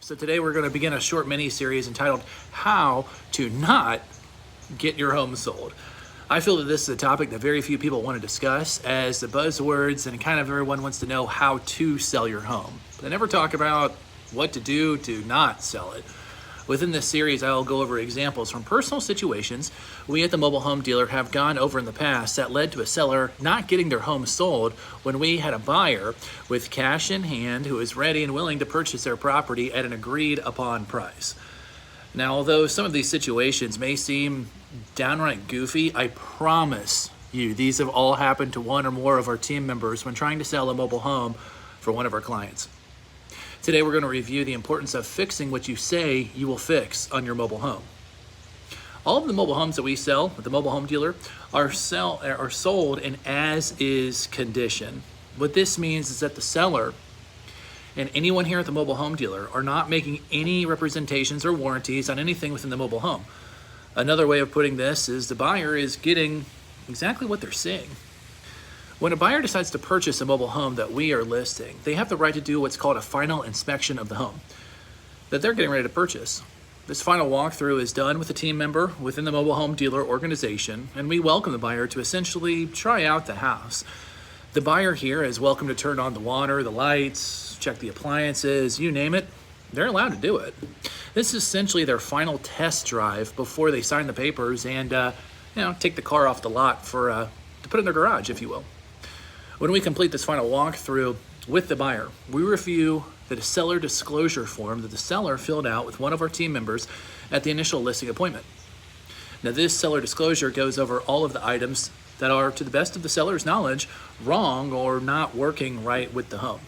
So today we're going to begin a short mini-series entitled How to Not Get Your Home Sold. I feel that this is a topic that very few people want to discuss as the buzzwords and kind of everyone wants to know how to sell your home. They never talk about what to do to not sell it. Within this series, I'll go over examples from personal situations we at the mobile home dealer have gone over in the past that led to a seller not getting their home sold when we had a buyer with cash in hand who is ready and willing to purchase their property at an agreed upon price. Now, although some of these situations may seem downright goofy, I promise you these have all happened to one or more of our team members when trying to sell a mobile home for one of our clients. Today we're going to review the importance of fixing what you say you will fix on your mobile home. All of the mobile homes that we sell at the mobile home dealer are sold in as-is condition. What this means is that the seller and anyone here at the mobile home dealer are not making any representations or warranties on anything within the mobile home. Another way of putting this is the buyer is getting exactly what they're seeing. When a buyer decides to purchase a mobile home that we are listing, they have the right to do what's called a final inspection of the home that they're getting ready to purchase. This final walkthrough is done with a team member within the mobile home dealer organization, and we welcome the buyer to essentially try out the house. The buyer here is welcome to turn on the water, the lights, check the appliances, you name it, they're allowed to do it. This is essentially their final test drive before they sign the papers and take the car off the lot to put in their garage, if you will. When we complete this final walkthrough with the buyer, we review the seller disclosure form that the seller filled out with one of our team members at the initial listing appointment. Now, this seller disclosure goes over all of the items that are, to the best of the seller's knowledge, wrong or not working right with the home.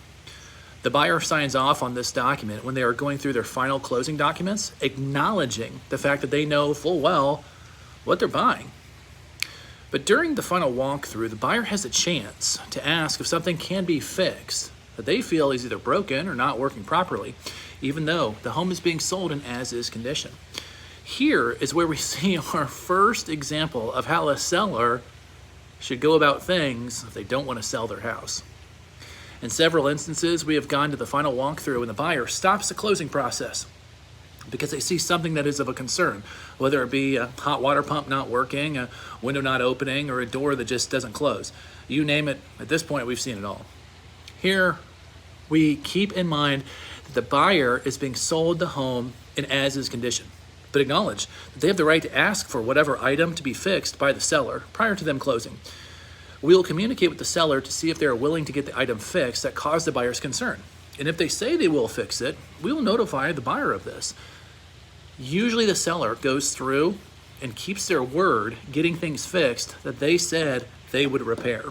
The buyer signs off on this document when they are going through their final closing documents, acknowledging the fact that they know full well what they're buying. But during the final walkthrough, the buyer has a chance to ask if something can be fixed that they feel is either broken or not working properly, even though the home is being sold in as-is condition. Here is where we see our first example of how a seller should go about things if they don't want to sell their house. In several instances, we have gone to the final walkthrough and the buyer stops the closing process because they see something that is of a concern, whether it be a hot water pump not working, a window not opening, or a door that just doesn't close. You name it, at this point we've seen it all. Here, we keep in mind that the buyer is being sold the home in as-is condition, but acknowledge that they have the right to ask for whatever item to be fixed by the seller prior to them closing. We will communicate with the seller to see if they are willing to get the item fixed that caused the buyer's concern. And if they say they will fix it, we will notify the buyer of this. Usually the seller goes through and keeps their word getting things fixed that they said they would repair.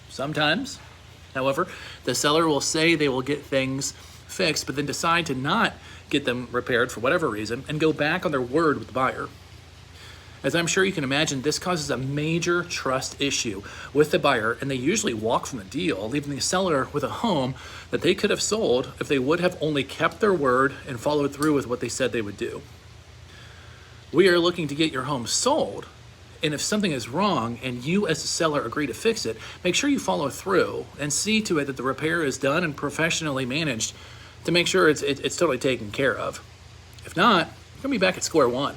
Sometimes, however, the seller will say they will get things fixed, but then decide to not get them repaired for whatever reason and go back on their word with the buyer. As I'm sure you can imagine, this causes a major trust issue with the buyer, and they usually walk from the deal, leaving the seller with a home that they could have sold if they would have only kept their word and followed through with what they said they would do. We are looking to get your home sold, and if something is wrong and you as the seller agree to fix it, make sure you follow through and see to it that the repair is done and professionally managed to make sure it's totally taken care of. If not, you're going to be back at square one.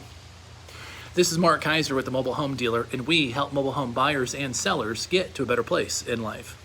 This is Mark Kaiser with the Mobile Home Dealer, and we help mobile home buyers and sellers get to a better place in life.